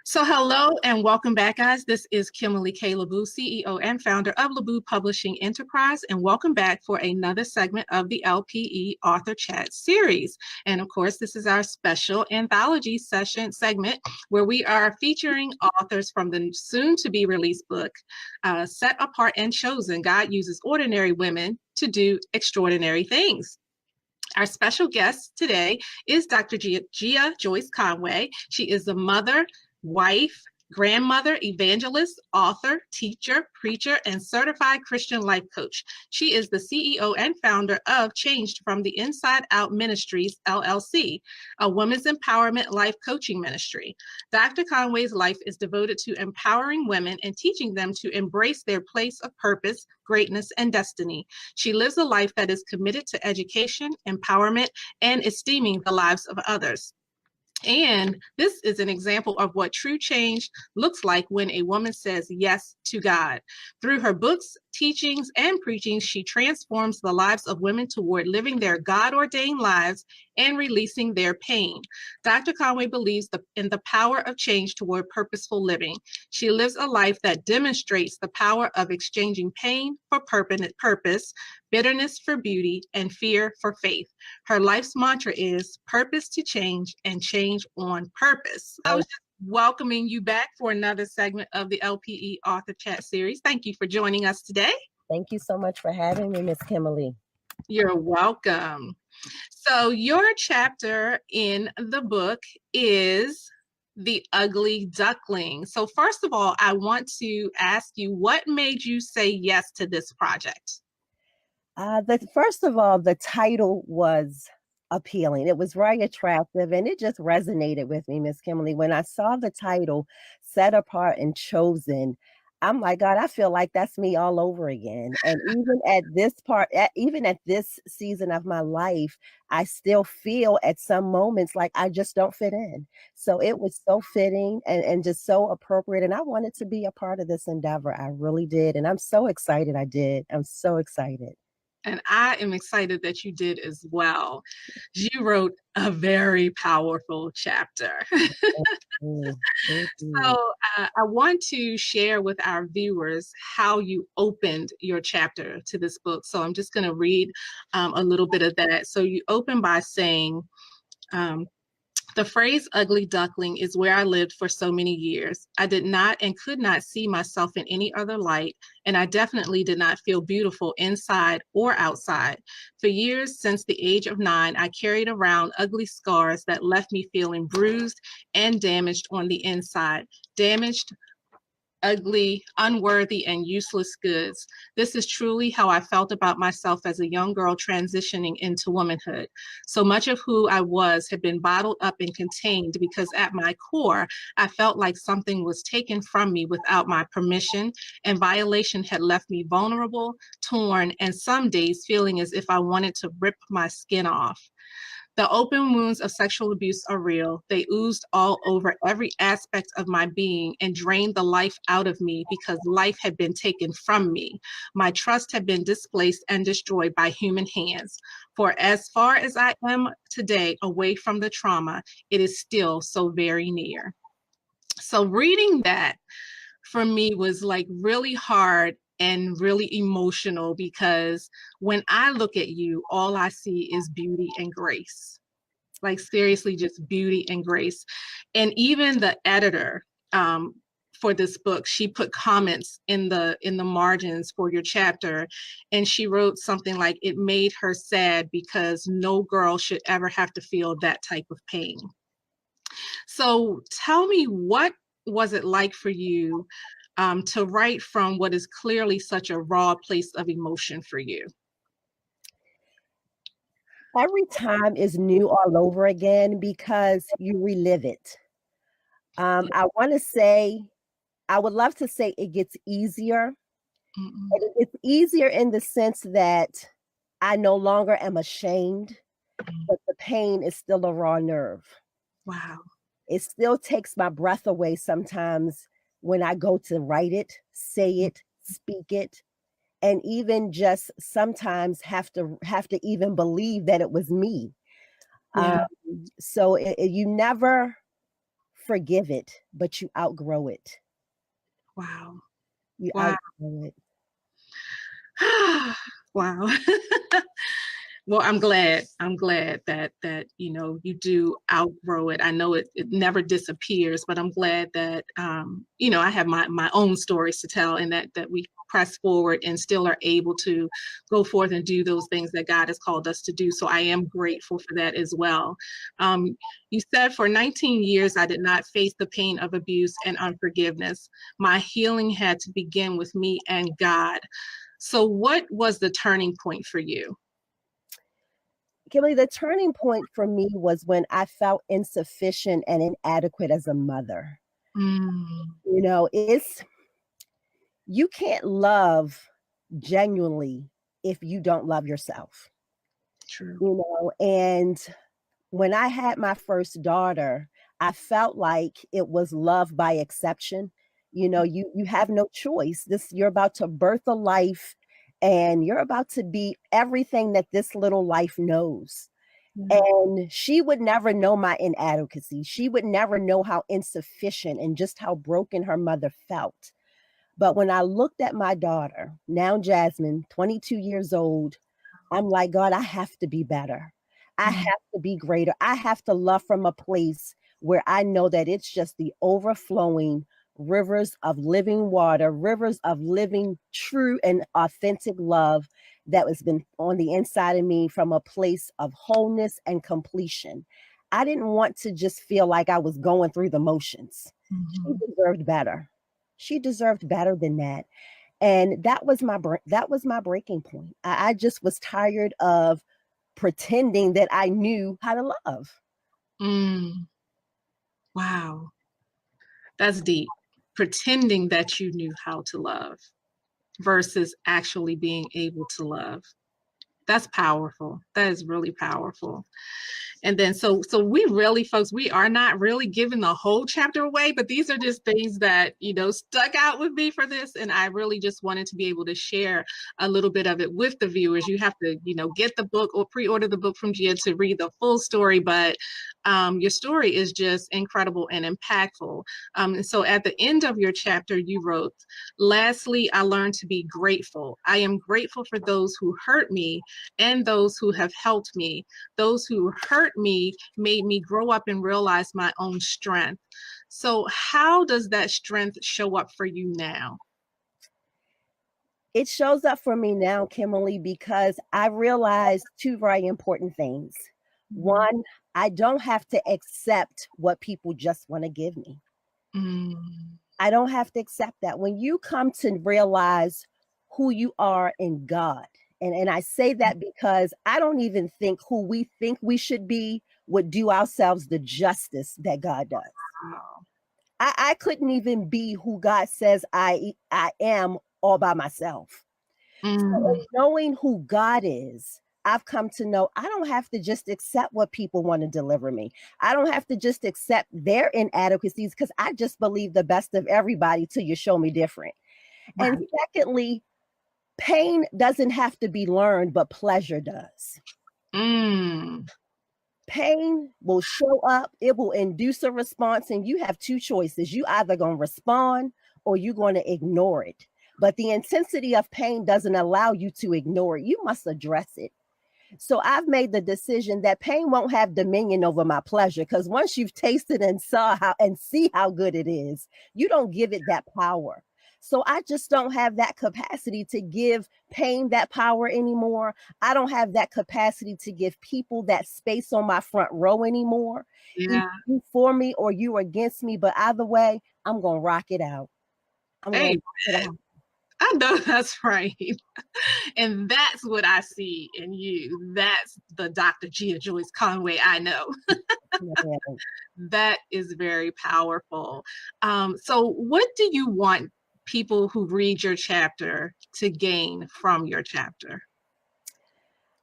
So hello and welcome back, guys. This is Kimberly K. LaBoo, CEO and founder of LaBoo Publishing Enterprise, and welcome back for another segment of the LPE Author Chat series. And of course, this is our special anthology session segment where we are featuring authors from the soon-to-be released book, Set Apart and Chosen, God Uses Ordinary Women to Do Extraordinary Things. Our special guest today is Dr. Jia Joyce Conway. She is the mother, wife, grandmother, evangelist, author, teacher, preacher, and certified Christian life coach. She is the CEO and founder of Changed from the Inside Out Ministries, LLC, a women's empowerment life coaching ministry. Dr. Conway's life is devoted to empowering women and teaching them to embrace their place of purpose, greatness, and destiny. She lives a life that is committed to education, empowerment, and esteeming the lives of others. And this is an example of what true change looks like when a woman says yes to God. Through her books, teachings, and preachings, she transforms the lives of women toward living their God-ordained lives and releasing their pain. Dr. Conway believes in the power of change toward purposeful living. She lives a life that demonstrates the power of exchanging pain for purpose, bitterness for beauty, and fear for faith. Her life's mantra is purpose to change and change on purpose. I was just welcoming you back for another segment of the LPE Author Chat series. Thank you for joining us today. Thank you so much for having me, Miss Kimberly. You're welcome. So your chapter in the book is The Ugly Duckling. So first of all, I want to ask you, what made you say yes to this project? First of all, the title was appealing. It was very attractive, and it just resonated with me, Miss Kimberly. When I saw the title, Set Apart and Chosen, I'm like, God, I feel like that's me all over again. And even at this season of my life, I still feel at some moments like I just don't fit in. So it was so fitting and just so appropriate. And I wanted to be a part of this endeavor. I really did. And I'm so excited I did. I'm so excited. And I am excited that you did as well. You wrote a very powerful chapter. So I want to share with our viewers how you opened your chapter to this book. So I'm just going to read a little bit of that. So you open by saying, the phrase ugly duckling is where I lived for so many years. I did not and could not see myself in any other light, and I definitely did not feel beautiful inside or outside. For years, since the age of 9, I carried around ugly scars that left me feeling bruised and damaged on the inside. Damaged, ugly, unworthy, and useless goods. This is truly how I felt about myself as a young girl transitioning into womanhood. So much of who I was had been bottled up and contained because at my core, I felt like something was taken from me without my permission, and violation had left me vulnerable, torn, and some days feeling as if I wanted to rip my skin off. The open wounds of sexual abuse are real. They oozed all over every aspect of my being and drained the life out of me because life had been taken from me. My trust had been displaced and destroyed by human hands. For as far as I am today away from the trauma, it is still so very near. So reading that for me was like really hard and really emotional because when I look at you, all I see is beauty and grace. Like seriously, just beauty and grace. And even the editor for this book, she put comments in the margins for your chapter, and she wrote something like, it made her sad because no girl should ever have to feel that type of pain. So tell me, what was it like for you to write from what is clearly such a raw place of emotion for you? Every time is new all over again because you relive it. I want to say, I would love to say it gets easier. And it gets easier in the sense that I no longer am ashamed, but the pain is still a raw nerve. Wow. It still takes my breath away sometimes when I go to write it, say it, speak it. and even just sometimes have to even believe that it was me. Um, Yeah. so you never forgive it, but you outgrow it. Wow. You Wow. outgrow it. Wow. Well, I'm glad. I'm glad that you do outgrow it. I know it never disappears, but I'm glad that I have my own stories to tell, and that we press forward and still are able to go forth and do those things that God has called us to do. So I am grateful for that as well. You said for 19 years I did not face the pain of abuse and unforgiveness. My healing had to begin with me and God. So what was the turning point for you? Kimberly, the turning point for me was when I felt insufficient and inadequate as a mother. Mm, It's you can't love genuinely if you don't love yourself. true. And when I had my first daughter, I felt like it was love by exception. You have no choice. You're about to birth a life, and you're about to be everything that this little life knows. Yeah. And she would never know my inadequacy. She would never know how insufficient and just how broken her mother felt. But when I looked at my daughter, now Jasmine, 22 years old, I'm like, God, I have to be better. I Mm, have to be greater. I have to love from a place where I know that it's just the overflowing rivers of living water, rivers of living true and authentic love that has been on the inside of me from a place of wholeness and completion. I didn't want to just feel like I was going through the motions. She mhm. deserved better. She deserved better than that. And that was my breaking point. I just was tired of pretending that I knew how to love. Mm, wow. That's deep. Pretending that you knew how to love versus actually being able to love. That's powerful. That is really powerful. And then so we really, folks, we are not really giving the whole chapter away, but these are just things that stuck out with me for this, and I really just wanted to be able to share a little bit of it with the viewers. You have to get the book or pre-order the book from Jia to read the full story, but your story is just incredible and impactful. And so at the end of your chapter you wrote, lastly, I learned to be grateful. I am grateful for those who hurt me and those who have helped me. Those who hurt me made me grow up and realize my own strength. So how does that strength show up for you now? It shows up for me now, Kimberly, because I realized two very important things. Mhm. One, I don't have to accept what people just want to give me. Mm, I don't have to accept that. When you come to realize who you are in God, and I say that because I don't even think who we think we should be would do ourselves the justice that God does. wow. I couldn't even be who God says I am all by myself. So Mm, in knowing who God is, I've come to know I don't have to just accept what people want to deliver me. I don't have to just accept their inadequacies because I just believe the best of everybody till you show me different. And right. secondly, pain doesn't have to be learned, but pleasure does. Mm, Pain will show up, it will induce a response, and you have two choices. You either going to respond or you're going to ignore it. But the intensity of pain doesn't allow you to ignore it. You must address it. So I've made the decision that pain won't have dominion over my pleasure because once you've tasted and saw how and see how good it is, you don't give it that power. So I just don't have that capacity to give pain that power anymore. I don't have that capacity to give people that space on my front row anymore. Either yeah. you for me or you against me, but either way, I'm gonna rock it out. I'm gonna Hey, rock it out. I know that's right. And that's what I see in you. That's the Dr. Gia Joyce Conway I know. Man. That is very powerful. So, what do you want people who read your chapter to gain from your chapter?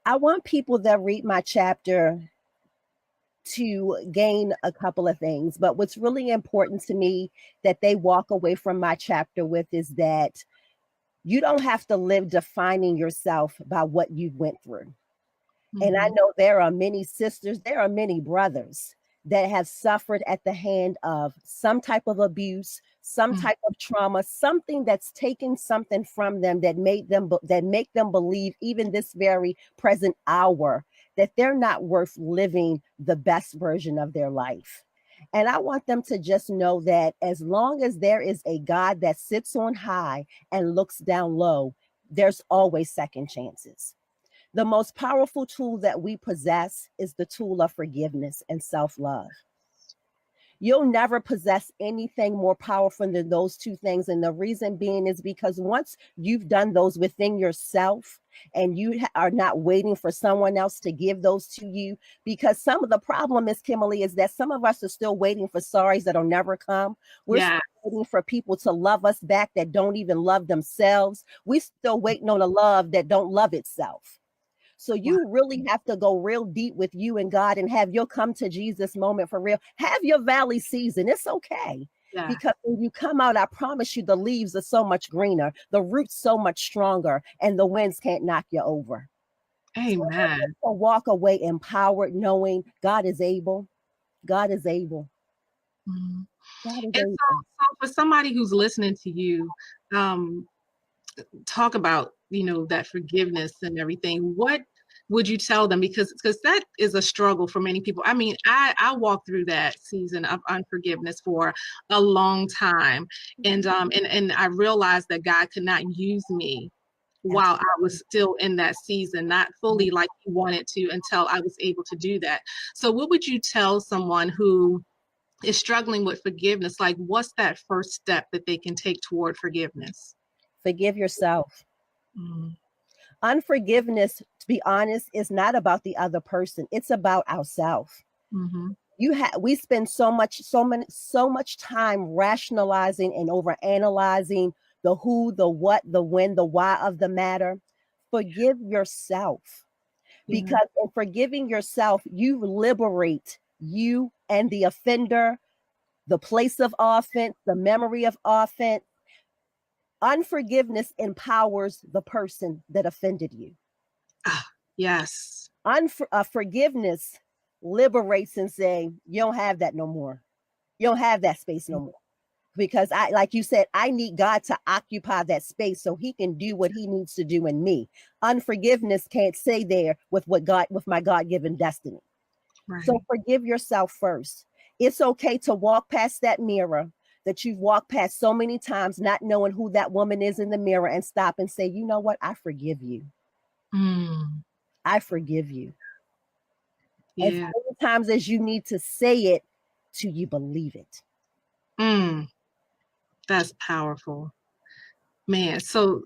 I want people that read my chapter to gain a couple of things. But what's really important to me that they walk away from my chapter with is that You don't have to live defining yourself by what you went through. And I Mhm. know there are many sisters, there are many brothers that have suffered at the hand of some type of abuse, some Mm. type of trauma, something that's taken something from them that make them believe even this very present hour that they're not worth living the best version of their life. And I want them to just know that as long as there is a God that sits on high and looks down low, there's always second chances. The most powerful tool that we possess is the tool of forgiveness and self love. You'll never possess anything more powerful than those two things. And the reason being is because once you've done those within yourself and you are not waiting for someone else to give those to you, because some of the problem is, Kimberly, is that some of us are still waiting for sorries that'll never come. We're Yeah. still waiting for people to love us back that don't even love themselves. We're still waiting on a love that don't love itself. So Wow. you really have to go real deep with you and God and have your come to Jesus moment for real. Have your valley season. It's okay. Yeah. Because when you come out, I promise you, the leaves are so much greener, the roots so much stronger, and the winds can't knock you over. So Amen. walk away empowered, knowing God is able. God is able. Mhm. God is And able. so for somebody who's listening to you, um, talk about, that forgiveness and everything, what would you tell them? Because that is a struggle for many people. I mean, I walked through that season of unforgiveness for a long time, and I realized that God could not use me while I was still in that season, not fully like He wanted to, until I was able to do that. So what would you tell someone who is struggling with forgiveness? Like, what's that first step that they can take toward forgiveness? Forgive yourself. Mm. Unforgiveness, to be honest, is not about the other person. It's about ourselves. Mhm. We spend so much time rationalizing and over analyzing the who, the what, the when, the why of the matter. Forgive yourself, Yeah. because in forgiving yourself you liberate you and the offender, the place of offense, the memory of offense. Unforgiveness empowers the person that offended you. Ah, yes. Forgiveness liberates and say, you don't have that no more. You don't have that space no more. Because like you said, I need God to occupy that space so He can do what He needs to do in me. Unforgiveness can't stay there with with my God-given destiny. So Right. forgive yourself first. It's okay to walk past that mirror that you've walked past so many times, not knowing who that woman is in the mirror, and stop and say, you know what? I forgive you. Mm. I forgive you. As Yeah. many times as you need to say it till you believe it. Mm. That's powerful. Man, so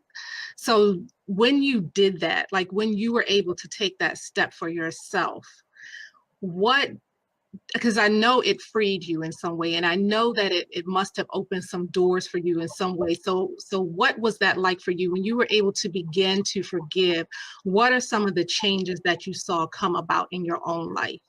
when you did that, like when you were able to take that step for yourself, what, because I know it freed you in some way, and I know that it must have opened some doors for you in some way. So what was that like for you when you were able to begin to forgive? What are some of the changes that you saw come about in your own life?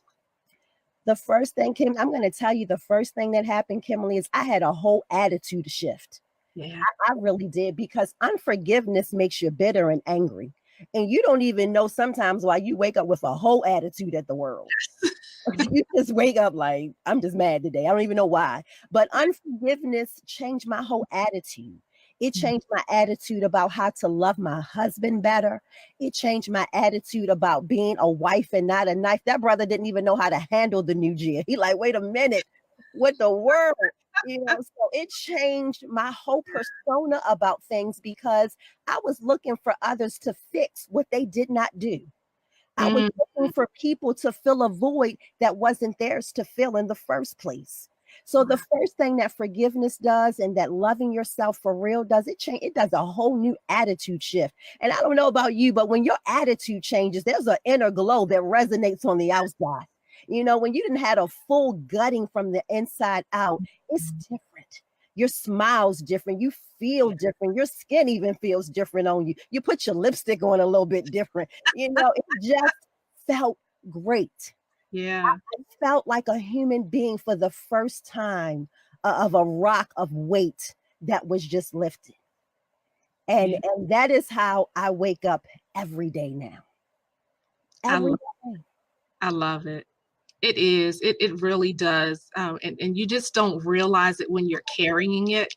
The first thing, Kim, I'm going to tell you the first thing that happened, Kimberly, is I had a whole attitude shift. Yeah. I really did, because unforgiveness makes you bitter and angry. And you don't even know sometimes why you wake up with a whole attitude at the world. You just wake up like, I'm just mad today. I don't even know why. But unforgiveness changed my whole attitude. It changed my attitude about how to love my husband better. It changed my attitude about being a wife and not a knife. That brother didn't even know how to handle the new Jia. He like, wait a minute, what the world? So it changed my whole persona about things, because I was looking for others to fix what they did not do. I was Mm. looking for people to fill a void that wasn't theirs to fill in the first place. So the first thing that forgiveness does, and that loving yourself for real does, it does a whole new attitude shift. And I don't know about you, but when your attitude changes, there's an inner glow that resonates on the outside. When you didn't had a full gutting from the inside out, it's different. Your smile's different. You feel different. Your skin even feels different on you. You put your lipstick on a little bit different. It just felt great. Yeah. I felt like a human being for the first time, of a rock of weight that was just lifted. And Yeah. and that is how I wake up every day now. I Every love, day. I love it. It is. It really does. And you just don't realize it when you're carrying it.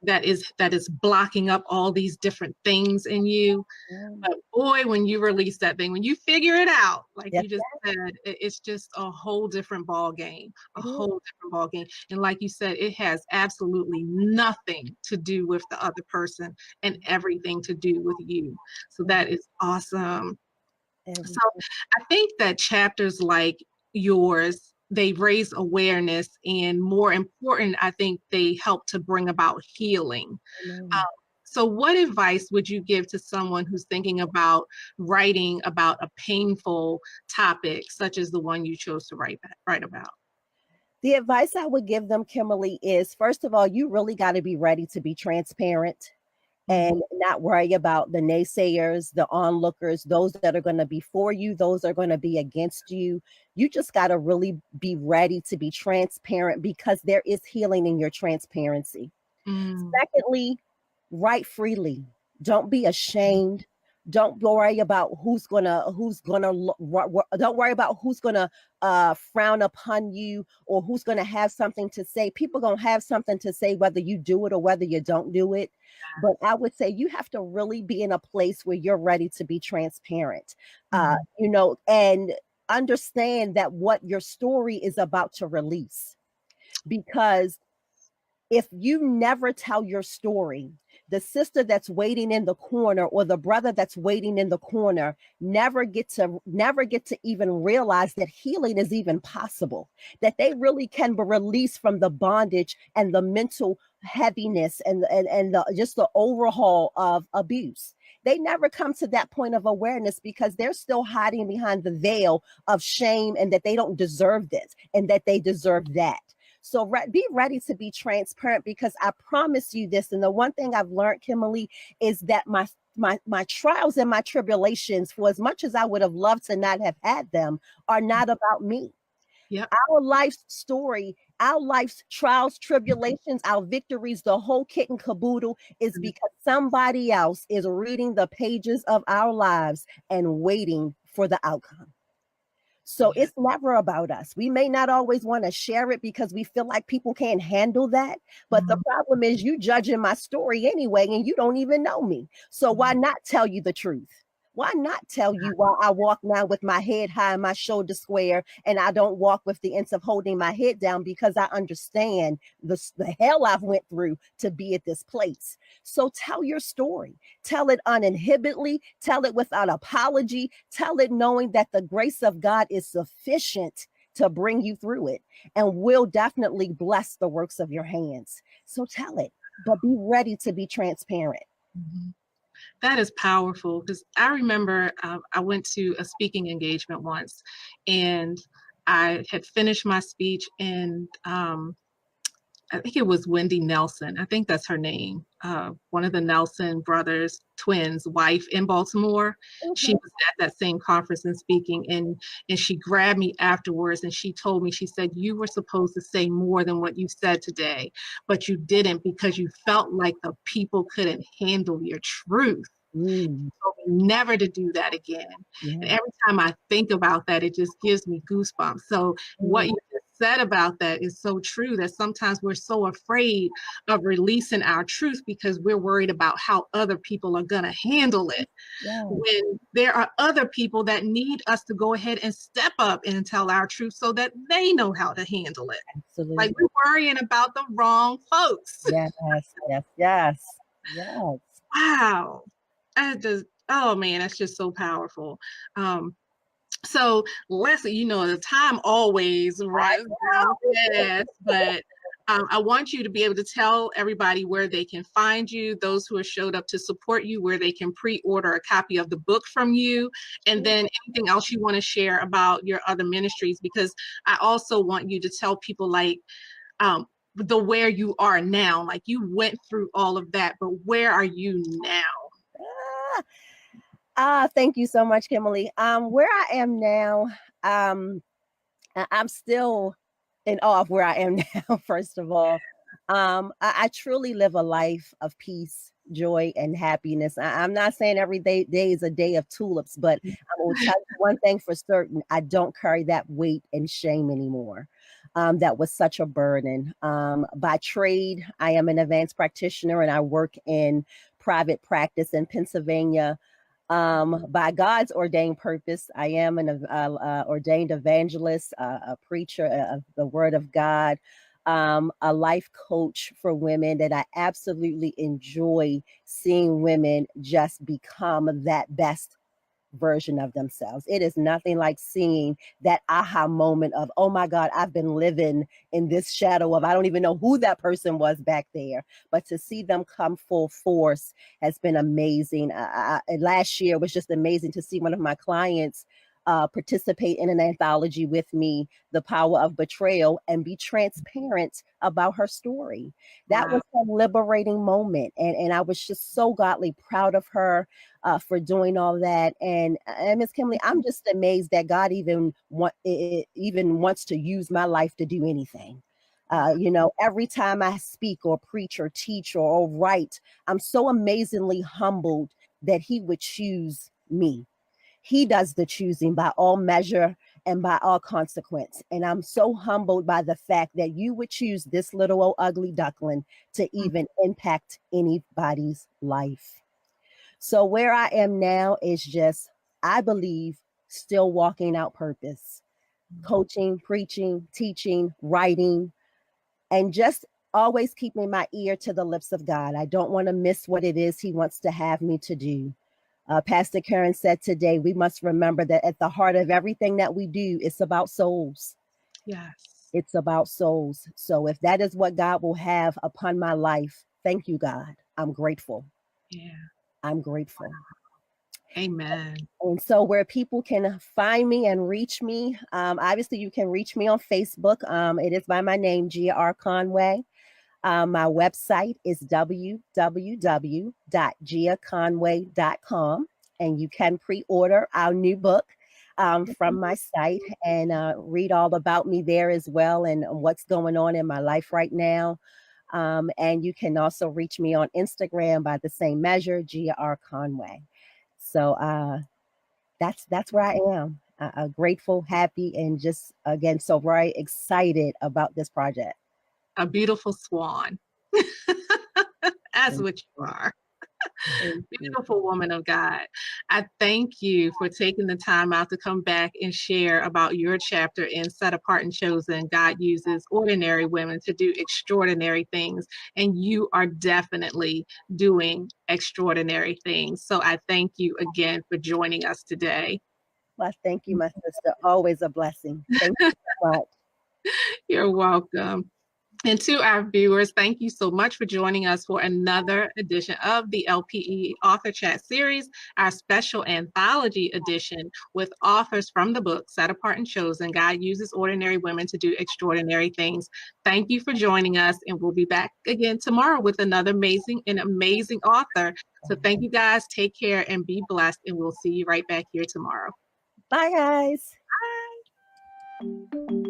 That is blocking up all these different things in you. Yeah. But boy, when you release that thing, when you figure it out, like Yep, you just said, it's just a whole different ball game, a it is. whole different ball game. And like you said, it has absolutely nothing to do with the other person and everything to do with you. So that is awesome. So Everything. I think that chapters like yours, they raise awareness, and more important, I think they help to bring about healing. Amen. So, what advice would you give to someone who's thinking about writing about a painful topic, such as the one you chose to write about? The advice I would give them, Kimberly, is first of all, you really got to be ready to be transparent Mhm. and not worry about the naysayers, the onlookers, those that are going to be for you, those are going to be against you. You just got to really be ready to be transparent because there is healing in your transparency. Mm. Secondly, write freely. Don't be ashamed. Don't worry about don't worry about who's gonna frown upon you or who's gonna have something to say. People gonna have something to say whether you do it or whether you don't do it. But I would say you have to really be in a place where you're ready to be transparent. Mhm. And understand that what your story is about to release. Because if you never tell your story, the sister that's waiting in the corner or the brother that's waiting in the corner never get to even realize that healing is even possible, that they really can be released from the bondage and the mental heaviness and just the overhaul of abuse. They never come to that point of awareness because they're still hiding behind the veil of shame and that they don't deserve this and that they deserve that. So be ready to be transparent because I promise you this. And the one thing I've learned, Kimberly, is that my trials and my tribulations, for as much as I would have loved to not have had them, are not about me. Yep. Our life's story, our life's trials, tribulations, our victories, the whole kit and caboodle is because somebody else is reading the pages of our lives and waiting for the outcome. So Yeah. it's never about us. We may not always want to share it because we feel like people can't handle that. But the Mhm. problem is you judging my story anyway, and you don't even know me. So why not tell you the truth? Why not tell you why I walk now with my head high and my shoulder square, and I don't walk with the ends of holding my head down because I understand the hell I've went through to be at this place. So tell your story. Tell it uninhibitedly. Tell it without apology. Tell it knowing that the grace of God is sufficient to bring you through it and will definitely bless the works of your hands. So tell it, but be ready to be transparent. Mhm. That is powerful because I remember I went to a speaking engagement once, and I had finished my speech, and I think it was Wendy Nelson. I think that's her name. One of the Nelson brothers, twins, wife in Baltimore. She Okay. was at that same conference and speaking, and she grabbed me afterwards and she told me, she said, "You were supposed to say more than what you said today, but you didn't because you felt like the people couldn't handle your truth. Mm, Told me never to do that again." And yeah. every time I think about that, it just gives me goosebumps. So what Mm, you just said about that is so true, that sometimes we're so afraid of releasing our truth because we're worried about how other people are going to handle it, yes, when there are other people that need us to go ahead and step up and tell our truth so that they know how to handle it. Like, absolutely. we're worrying about the wrong folks. Yes, yes, yes, yes. Wow. I just, oh man, that's just so powerful. Um, so Leslie, the time always runs down fast, but I want you to be able to tell everybody where they can find you, those who have showed up to support you, where they can pre-order a copy of the book from you, and then anything else you want to share about your other ministries, because I also want you to tell people, like, um, the where you are now. Like, you went through all of that, but where are you now? Ah, thank you so much, Kimberly. Where I am now, um, I'm still in awe of where I am now, first of all. I truly live a life of peace. joy, and happiness. I'm not saying every day is a day of tulips, but I will tell you one thing for certain: I don't carry that weight and shame anymore. That was such a burden. By trade, I am an advanced practitioner and I work in private practice in Pennsylvania. By God's ordained purpose, I am an ordained evangelist, a preacher of the Word of God, a life coach for women, that I absolutely enjoy seeing women just become that best version of themselves. It is nothing like seeing that aha moment of, oh my God, I've been living in this shadow of, I don't even know who that person was back there. But to see them come full force has been amazing. Last year was just amazing to see one of my clients participate in an anthology with me, The Power of Betrayal, and be transparent about her story. That Wow. was a liberating moment. And I was just so godly proud of her for doing all that. And Miss Kimberly, I'm just amazed that God even wants to use my life to do anything. Every time I speak or preach or teach or write, I'm so amazingly humbled that He would choose me. He does the choosing by all measure and by all consequence. And I'm so humbled by the fact that you would choose this little old ugly duckling to even impact anybody's life. So where I am now is just, I believe, still walking out purpose, coaching, preaching, teaching, writing, and just always keeping my ear to the lips of God. I don't want to miss what it is He wants to have me to do. Pastor Karen said today, we must remember that at the heart of everything that we do, it's about souls. Yes. It's about souls. So if that is what God will have upon my life, thank you, God. I'm grateful. Yeah. I'm grateful. Amen. And so where people can find me and reach me, obviously you can reach me on Facebook. It is by my name, Jia R. Conway. My website is www.giaconway.com, and you can pre-order our new book from my site and read all about me there as well and what's going on in my life right now. And you can also reach me on Instagram by the same measure, Jia R. Conway. So that's where I am. Grateful, happy, and just again so very excited about this project. A beautiful swan. That's what you are. Thank you. Beautiful woman of God. I thank you for taking the time out to come back and share about your chapter in Set Apart and Chosen. God uses ordinary women to do extraordinary things, and you are definitely doing extraordinary things. So I thank you again for joining us today. Well, thank you, my sister. Always a blessing. Thank you so much. You're welcome. And to our viewers, thank you so much for joining us for another edition of the LPE Author Chat Series, our special anthology edition with authors from the book Set Apart and Chosen. God uses ordinary women to do extraordinary things. Thank you for joining us, and we'll be back again tomorrow with another amazing author. So thank you guys. Take care and be blessed, and we'll see you right back here tomorrow. Bye, guys. Bye.